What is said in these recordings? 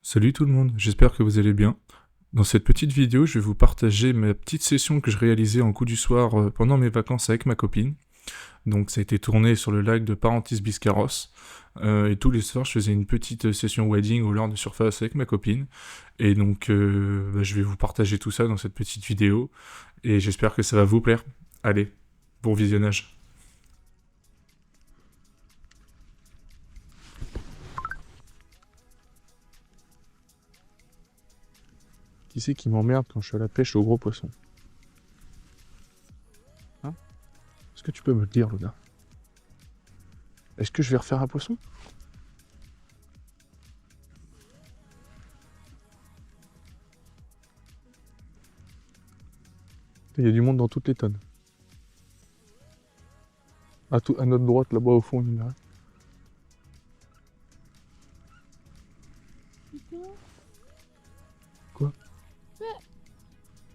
Salut tout le monde, j'espère que vous allez bien. Dans cette petite vidéo, je vais vous partager ma petite session que je réalisais en coup du soir pendant mes vacances avec ma copine. Donc ça a été tourné sur le lac de Parentis-Biscarrosse. Et tous les soirs, je faisais une petite session wedding au leurre de surface avec ma copine. Et donc je vais vous partager tout ça dans cette petite vidéo. Et j'espère que ça va vous plaire. Allez, bon visionnage. Qui c'est qui m'emmerde quand je suis à la pêche au gros poisson? Hein? Est-ce que tu peux me le dire, Luna? Est-ce que je vais refaire un poisson? Il y a du monde dans toutes les tonnes. À notre droite, là-bas au fond, il y en a un. Putain. Quoi?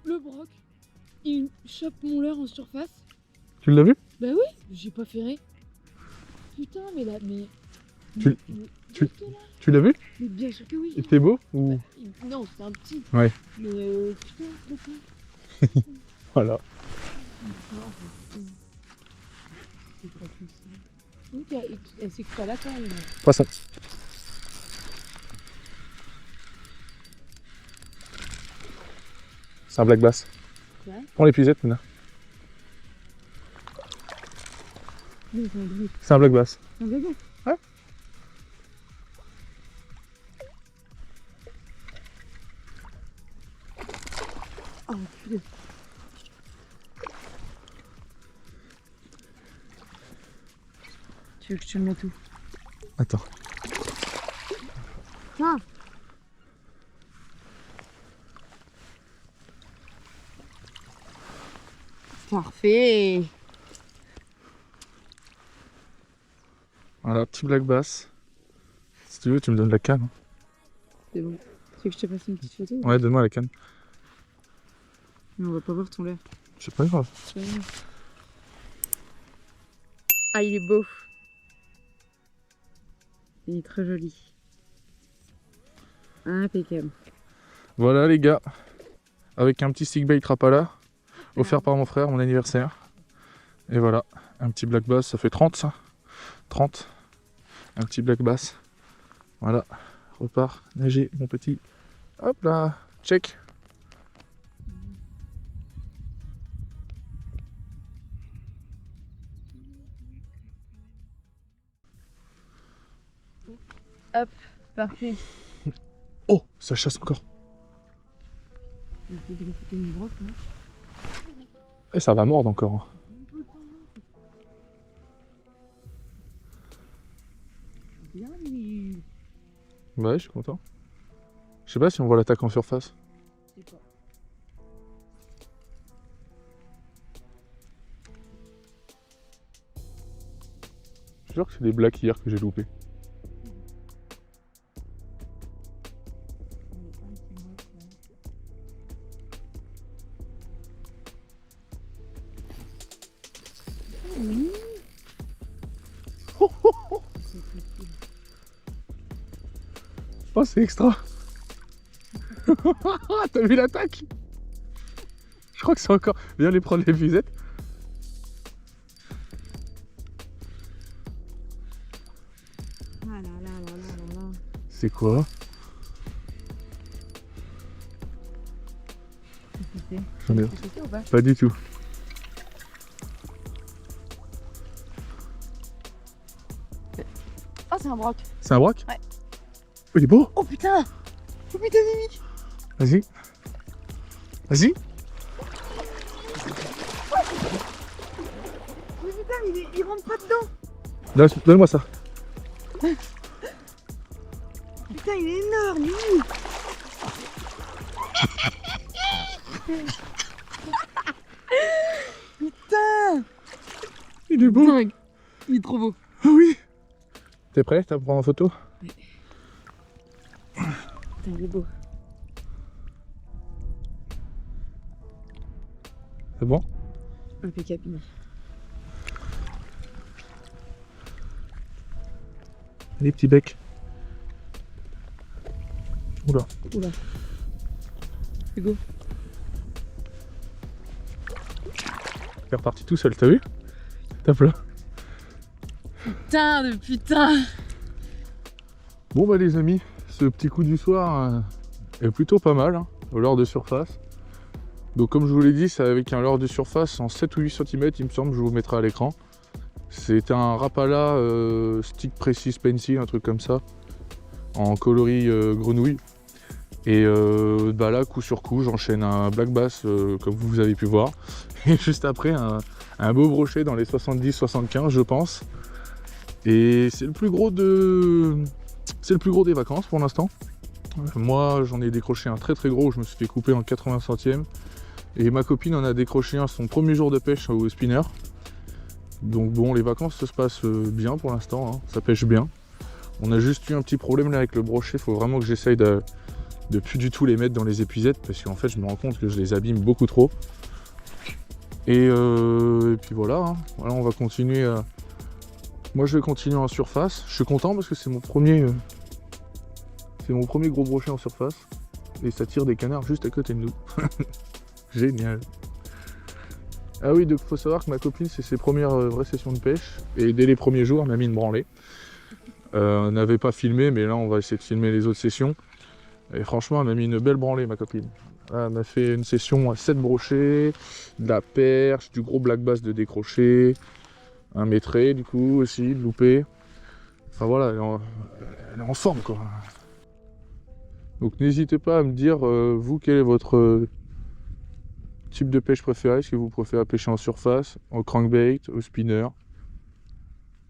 Le broc, il chope mon leurre en surface. Tu l'as vu? Bah oui, j'ai pas ferré. Putain, mais là, mais... Tu- mais- tu- juste là. Tu l'as vu? Mais bien sûr que oui. Il était beau ou... Non, c'était un petit. Ouais. Mais putain, pourquoi? Voilà. C'est pas possible. Donc, elle sait que pas là quand même. Poisson. C'est un black bass. Ouais. Prends l'épuisette, Luna. Mais c'est un bruit. C'est un black bass. Un bébé. Ouais. Oh putain. Tu veux que je te le mette où? Attends. Ah. Parfait. Voilà, petit black bass. Si tu veux, tu me donnes la canne. C'est bon. Tu veux que je te fasse une petite photo? Ouais, donne-moi la canne. Mais on va pas voir ton leurre. C'est pas grave. Ah, il est beau. Il est très joli. Impeccable. Voilà les gars. Avec un petit stick bait Rapala. Offert par mon frère, mon anniversaire. Et voilà. Un petit black bass, ça fait 30 ça. 30. Un petit black bass. Voilà. Repars nager mon petit. Hop là. Check. Hop, parfait. Oh, ça chasse encore. Et ça va mordre encore. Bien, lui. Ouais, je suis content. Je sais pas si on voit l'attaque en surface. Je sais pas. Je suis sûr que c'est des blacks hier que j'ai loupé. Oui. Oh, c'est extra. T'as vu l'attaque? Je crois que c'est encore... Viens aller prendre les visettes. Ah là là là là là là. C'est quoi? J'en ai... C'est ou pas? Pas du tout. Oh, c'est un broc. C'est un broc? Ouais. Oh, il est beau. Oh putain! Oh putain, Mimi! Vas-y. Vas-y. Mais putain, il rentre pas dedans! Donne-moi ça. Putain, il est énorme, Mimi! Putain! Il est beau. Dingue! Il est trop beau! Ah oui. T'es prêt? T'as prendre en photo? Putain, il est beau! C'est bon? Impeccable, Mimi. Allez, petit bec. Oula. Oula. C'est go. Il est reparti tout seul, t'as vu? Tape là. Putain de putain. Bon bah les amis, ce petit coup du soir est plutôt pas mal, hein, au leurre de surface. Donc comme je vous l'ai dit, c'est avec un leurre de surface en 7 ou 8 cm, il me semble, je vous mettrai à l'écran. C'est un Rapala Stick Precision Pencil, un truc comme ça, en coloris grenouille. Et bah là, coup sur coup, j'enchaîne un black bass, comme vous avez pu voir. Et juste après, un beau brochet dans les 70-75, je pense. Et c'est le plus gros des vacances pour l'instant. Moi, j'en ai décroché un très très gros, je me suis fait couper en 80 centièmes. Et ma copine en a décroché un son premier jour de pêche au spinner. Donc bon, les vacances se passent bien pour l'instant, hein, ça pêche bien. On a juste eu un petit problème là avec le brochet, il faut vraiment que j'essaye de plus du tout les mettre dans les épuisettes parce qu'en fait je me rends compte que je les abîme beaucoup trop. Et puis voilà, hein. Voilà, on va continuer à... Moi je vais continuer en surface, je suis content parce que c'est mon premier gros brochet en surface. Et ça tire des canards juste à côté de nous. Génial. Ah oui, donc faut savoir que ma copine, c'est ses premières vraies sessions de pêche. Et dès les premiers jours, elle m'a mis une branlée. On n'avait pas filmé, mais là on va essayer de filmer les autres sessions. Et franchement, elle m'a mis une belle branlée, ma copine. Là, elle m'a fait une session à 7 brochets, de la perche, du gros black bass de décroché, un maitré du coup aussi, de loupé. Enfin voilà, elle est en forme quoi. Donc n'hésitez pas à me dire, vous, quel est votre type de pêche préféré. Est-ce que vous préférez pêcher en surface, au crankbait, au spinner,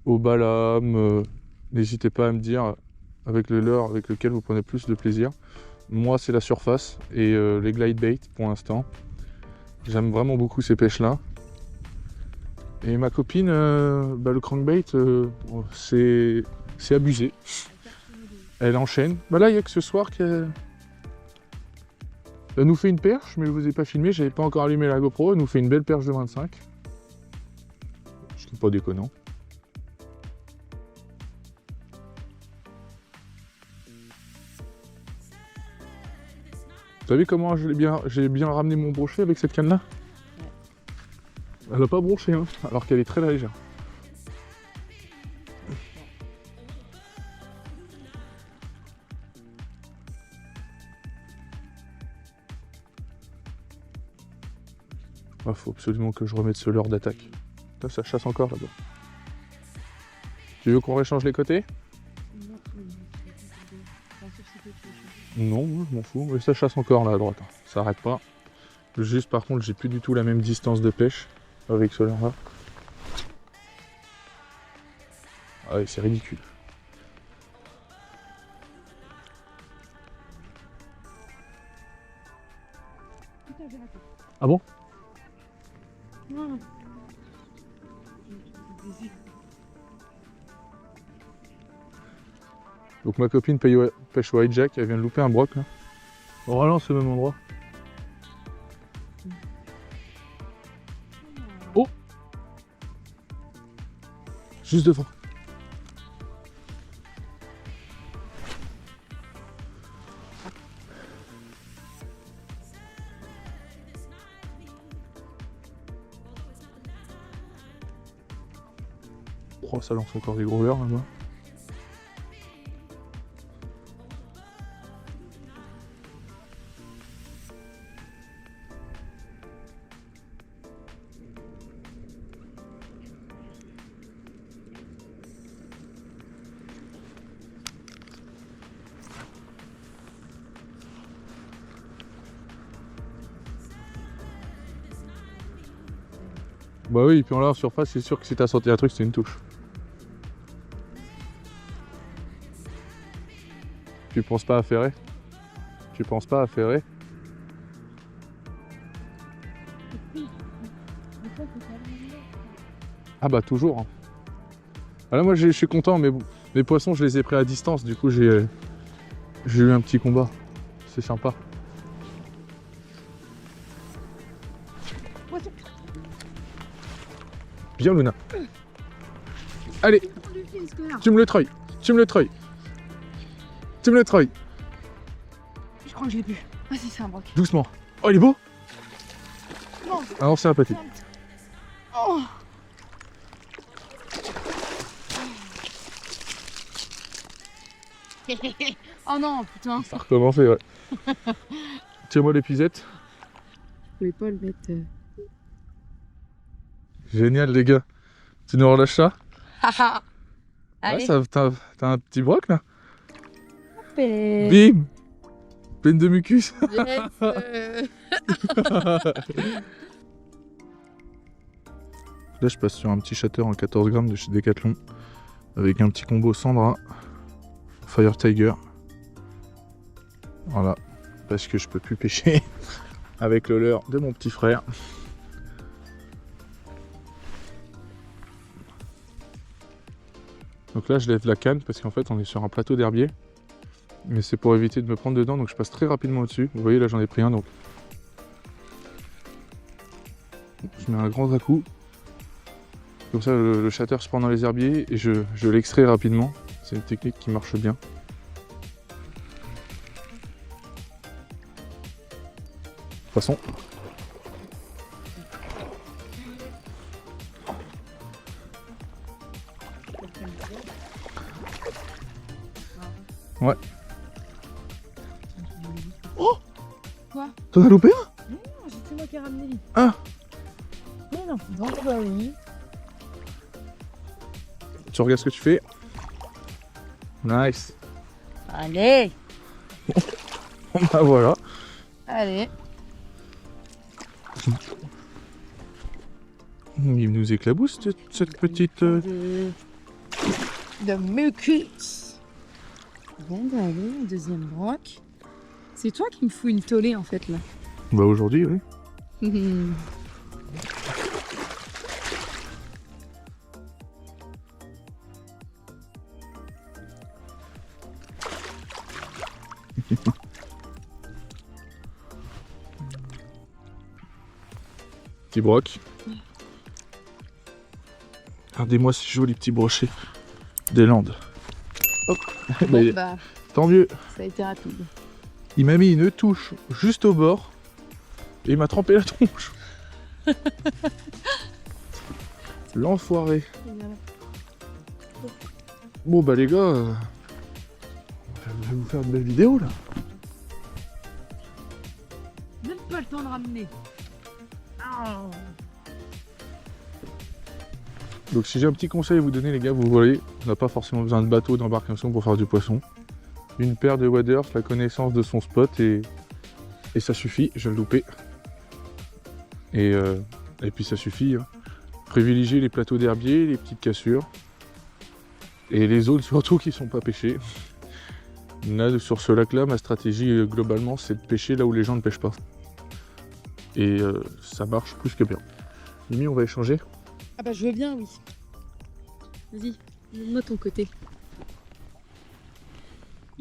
au balame? N'hésitez pas à me dire avec le leurre avec lequel vous prenez plus de plaisir. Moi, c'est la surface et les glide bait pour l'instant. J'aime vraiment beaucoup ces pêches-là. Et ma copine, le crankbait, c'est abusé. Elle enchaîne. Bah là, il n'y a que ce soir qu'elle nous fait une perche, mais je vous ai pas filmé, j'avais pas encore allumé la GoPro. Elle nous fait une belle perche de 25. Ce qui n'est pas déconnant. Vous savez comment j'ai bien ramené mon brochet avec cette canne-là? Elle n'a pas broché, hein, alors qu'elle est très légère. Ah, faut absolument que je remette ce leurre d'attaque. Là, ça chasse encore là-bas. Tu veux qu'on réchange les côtés? Non, je m'en fous. Mais ça chasse encore là à droite. Ça arrête pas. Juste par contre, j'ai plus du tout la même distance de pêche avec ce leurre là. Ah ouais, c'est ridicule. Ah bon? Donc ma copine pêche au hijack, elle vient de louper un broc là. On relance au même endroit. Oh! Juste devant. Oh, ça lance encore des gros leurres là-bas. Bah oui, puis en là en surface, c'est sûr que si t'as sorti un truc, c'est une touche. Tu penses pas à ferrer? Tu penses pas à ferrer? Ah bah toujours. Hein. Ah là moi je suis content, mais mes poissons je les ai pris à distance, du coup j'ai eu un petit combat. C'est sympa. Bien Luna. Allez, tu me le treuilles. Tu me le treuilles. Tu me le treuilles. crois que je l'ai plus. Ah si, c'est un broc. Doucement. Oh, il est beau. Non. Ah non, c'est un petit. Oh. Oh non, putain. Ça a recommencé, ouais. Tiens-moi l'épisette. Je pouvais pas le mettre. Génial, les gars. Tu nous relâches ça? Haha. Ouais, Allez. t'as un petit broc, là. Hop. Bim. Pleine de mucus. Yes. Là, je passe sur un petit shatter en 14 grammes de chez Decathlon. Avec un petit combo Sandra. Fire Tiger. Voilà. Parce que je peux plus pêcher avec le leurre de mon petit frère. Donc là, je lève la canne parce qu'en fait, on est sur un plateau d'herbier. Mais c'est pour éviter de me prendre dedans, donc je passe très rapidement au-dessus. Vous voyez, là, j'en ai pris un, donc je mets un grand à-coup. Comme ça, le shatter se prend dans les herbiers et je l'extrais rapidement. C'est une technique qui marche bien. Poisson. Ouais. Oh! Quoi? T'en as loupé un? Non, c'est moi qui ai ramené. Ah! Non, non, non, bah oui. Tu regardes ce que tu fais. Nice. Allez. Bah voilà. Allez. Il nous éclabousse cette petite... De mucus. Bon, bah allez, un deuxième broc. C'est toi qui me fous une tollée en fait là. Bah aujourd'hui, oui. Petit broc. Regardez-moi ces jolis petits brochets des Landes. Hop. Bon, bah, Tant mieux. ça a été rapide. Il m'a mis une touche juste au bord et il m'a trempé la tronche. L'enfoiré. Bon bah les gars, je vais vous faire une belle vidéo là. Même pas le temps de ramener. Oh. Donc si j'ai un petit conseil à vous donner les gars, vous voyez, on n'a pas forcément besoin de bateau, d'embarcation pour faire du poisson. Une paire de waders, la connaissance de son spot et ça suffit, je vais le louper. Et puis ça suffit. Hein. Privilégier les plateaux d'herbier, les petites cassures. Et les zones surtout qui sont pas pêchées. Là, sur ce lac-là, ma stratégie globalement, c'est de pêcher là où les gens ne pêchent pas. Et ça marche plus que bien. Mimi, on va échanger. Ah bah je veux bien, oui. Vas-y, donne-moi ton côté.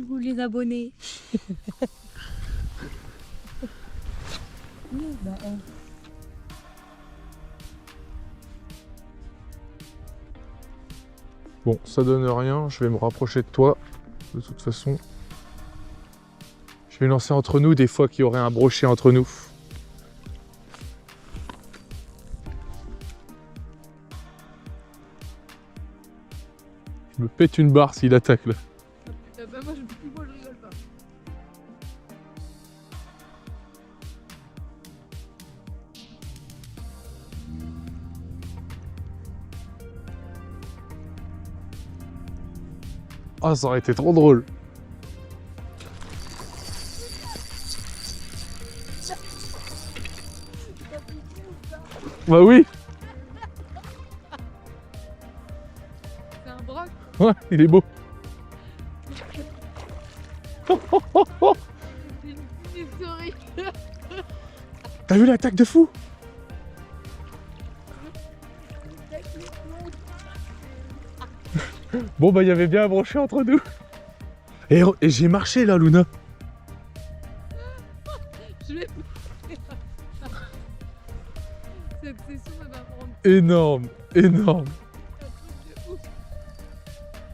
Vous les abonnés. Bon, ça donne rien, je vais me rapprocher de toi. De toute façon, je vais lancer entre nous des fois qu'il y aurait un brochet entre nous. Je me pète une barre s'il attaque là. Bah moi je rigole pas. Ah, ça aurait été trop drôle. Bah oui. C'est un broc. Ouais, il est beau. C'est souris. T'as vu l'attaque de fou? Bon bah il y avait bien un brochet entre nous. Et j'ai marché là, Luna. Je vais. Cette session elle va prendre Énorme, énorme. un truc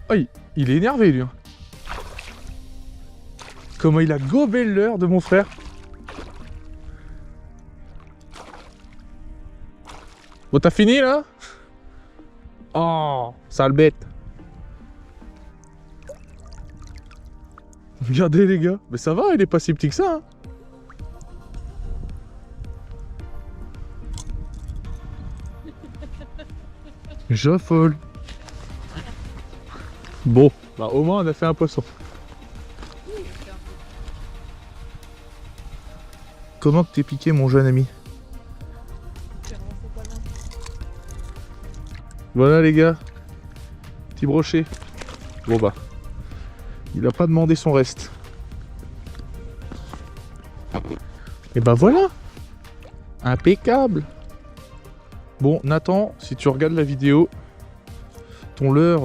de ouf. Il est énervé lui. Hein. comment il a gobé le leurre de mon frère. Bon, t'as fini là? Oh, sale bête. Regardez les gars, mais ça va, il est pas si petit que ça. Hein. J'affole. Bon, bah au moins on a fait un poisson. Comment t'es piqué mon jeune ami? Voilà les gars, petit brochet. Bon bah, il a pas demandé son reste. Et bah voilà, impeccable. Bon Nathan, si tu regardes la vidéo, ton leurre,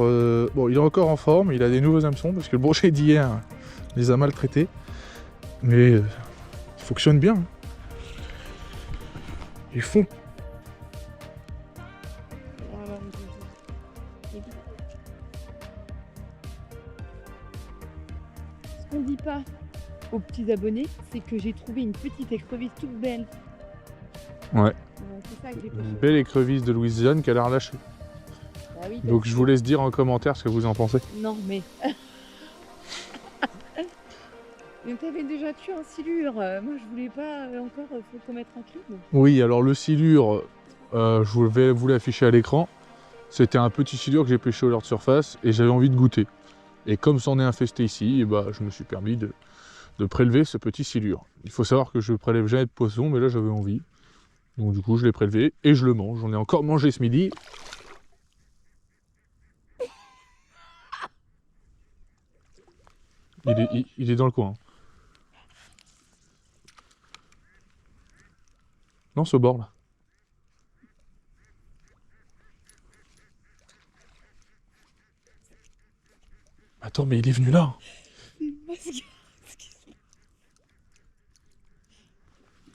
bon il est encore en forme, il a des nouveaux hameçons parce que le brochet d'hier les a maltraités. Mais il fonctionne bien. Hein. Ils font... Ce qu'on dit pas aux petits abonnés, c'est que j'ai trouvé une petite écrevisse toute belle. Ouais. C'est ça que j'ai pas Une fait. belle écrevisse de Louisiane qui a l'air lâchée. Bah oui, Donc je vous laisse dire en commentaire ce que vous en pensez. non mais... Mais t'avais déjà tué un silure. Moi je voulais pas encore faut qu'on mette en clé. Oui, alors le silure, je vais vous l'afficher à l'écran. C'était un petit silure que j'ai pêché au leurre de surface et j'avais envie de goûter. Et comme c'en est infesté ici, et bah, je me suis permis de prélever ce petit silure. Il faut savoir que je prélève jamais de poisson, mais là j'avais envie. Donc du coup je l'ai prélevé et je le mange. J'en ai encore mangé ce midi. Il est dans le coin. Non, ce bord là. Attends, mais il est venu là.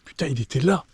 Putain, il était là.